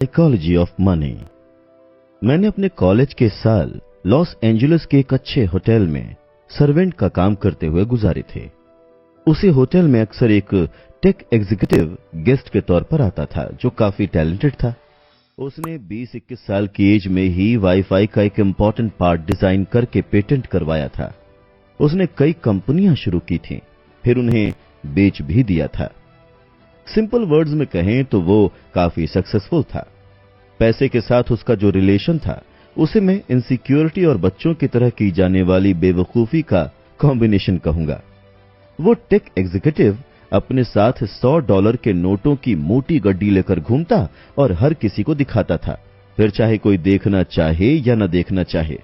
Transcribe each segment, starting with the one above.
Psychology of money. मैंने अपने college के साल लॉस एंजलिस के एक अच्छे होटल में सर्वेंट का काम करते हुए गुजारे थे। उसी होटल में अक्सर एक टेक एग्जीक्यूटिव गेस्ट के तौर पर आता था जो काफी टैलेंटेड था। उसने 20-21 साल की एज में ही वाईफाई का एक इम्पोर्टेंट पार्ट डिजाइन करके पेटेंट करवाया था। उसने कई कंपनियां शुरू की थीं, फिर उन्हें बेच भी दिया था। सिंपल वर्ड्स में कहें तो वो काफी सक्सेसफुल था। पैसे के साथ उसका जो रिलेशन था उसे मैं इनसिक्योरिटी और बच्चों की तरह की जाने वाली बेवकूफी का कॉम्बिनेशन कहूंगा। वो टेक एग्जीक्यूटिव अपने साथ $100 के नोटों की मोटी गड्डी लेकर घूमता और हर किसी को दिखाता था, फिर चाहे कोई देखना चाहे या न देखना चाहे।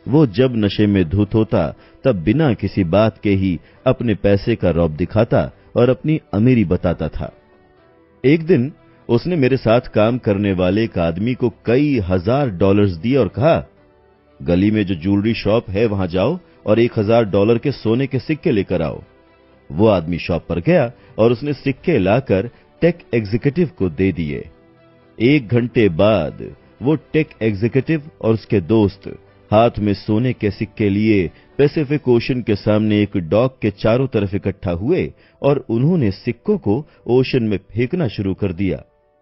वो जब नशे में धुत होता तब बिना किसी बात के ही अपने पैसे का रौब दिखाता और अपनी अमीरी बताता था। एक दिन उसने मेरे साथ काम करने वाले एक आदमी को कई $1000 दिए और कहा, गली में जो ज्वेलरी शॉप है वहां जाओ और $1000 के सोने के सिक्के लेकर आओ। वो आदमी शॉप पर गया और उसने सिक्के लाकर टेक एग्जीक्यूटिव को दे दिए। 1 घंटे बाद वो टेक एग्जीक्यूटिव और उसके दोस्त हाथ में सोने के सिक्के लिए पैसिफिक ओशन के सामने एक डॉक के चारों तरफ इकट्ठा हुए और उन्होंने सिक्कों को ओशन में फेंकना शुरू कर दिया।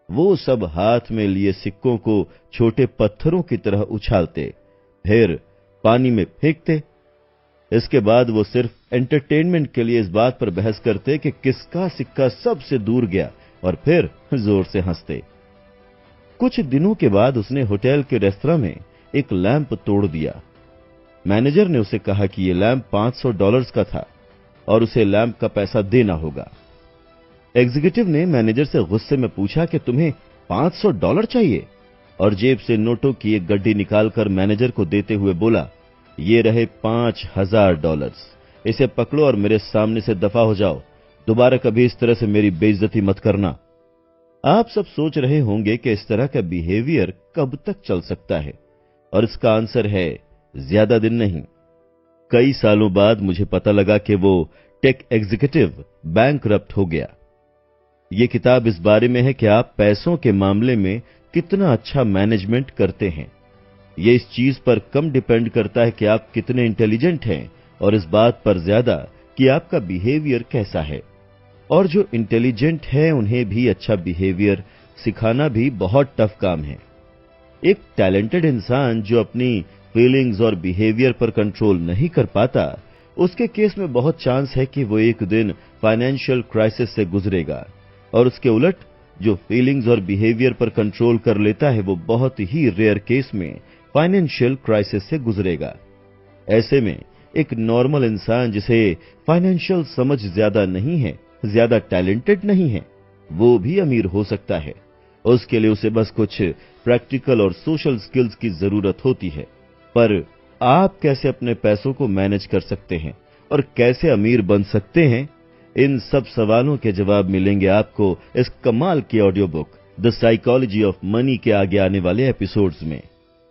वो सब हाथ में लिए सिक्कों को छोटे पत्थरों की तरह उछालते, फिर पानी में फेंकते। इसके बाद वो सिर्फ एंटरटेनमेंट के लिए इस बात पर बहस करते कि किसका सिक्का सबसे दूर गया और फिर जोर से हंसते। कुछ दिनों के बाद उसने होटल के रेस्तरां में एक लैंप तोड़ दिया। मैनेजर ने उसे कहा कि यह लैंप $500 का था और उसे लैंप का पैसा देना होगा। एग्जीक्यूटिव ने मैनेजर से गुस्से में पूछा कि तुम्हें $500 चाहिए, और जेब से नोटों की एक गड्डी निकालकर मैनेजर को देते हुए बोला, ये रहे $5000, इसे पकड़ो और मेरे सामने से दफा हो जाओ। दोबारा कभी इस तरह से मेरी बेइज्जती मत करना। आप सब सोच रहे होंगे कि इस तरह का बिहेवियर कब तक चल सकता है, और इसका आंसर है ज्यादा दिन नहीं। कई सालों बाद मुझे पता लगा कि वो टेक एग्जीक्यूटिव बैंकरप्ट हो गया। ये किताब इस बारे में है कि आप पैसों के मामले में कितना अच्छा मैनेजमेंट करते हैं। ये इस चीज पर कम डिपेंड करता है कि आप कितने इंटेलिजेंट हैं और इस बात पर ज्यादा कि आपका बिहेवियर कैसा है। और जो इंटेलिजेंट है उन्हें भी अच्छा बिहेवियर सिखाना भी बहुत टफ काम है। एक टैलेंटेड इंसान जो अपनी फीलिंग्स और बिहेवियर पर कंट्रोल नहीं कर पाता, उसके केस में बहुत चांस है कि वो एक दिन फाइनेंशियल क्राइसिस से गुजरेगा, और उसके उलट जो फीलिंग्स और बिहेवियर पर कंट्रोल कर लेता है वो बहुत ही रेयर केस में फाइनेंशियल क्राइसिस से गुजरेगा। ऐसे में एक नॉर्मल इंसान जिसे फाइनेंशियल समझ ज्यादा नहीं है, ज्यादा टैलेंटेड नहीं है, वो भी अमीर हो सकता है। उसके लिए उसे बस कुछ प्रैक्टिकल और सोशल स्किल्स की जरूरत होती है। पर आप कैसे अपने पैसों को मैनेज कर सकते हैं और कैसे अमीर बन सकते हैं, इन सब सवालों के जवाब मिलेंगे आपको इस कमाल की audio book the psychology of money के आगे आने वाले एपिसोड्स में।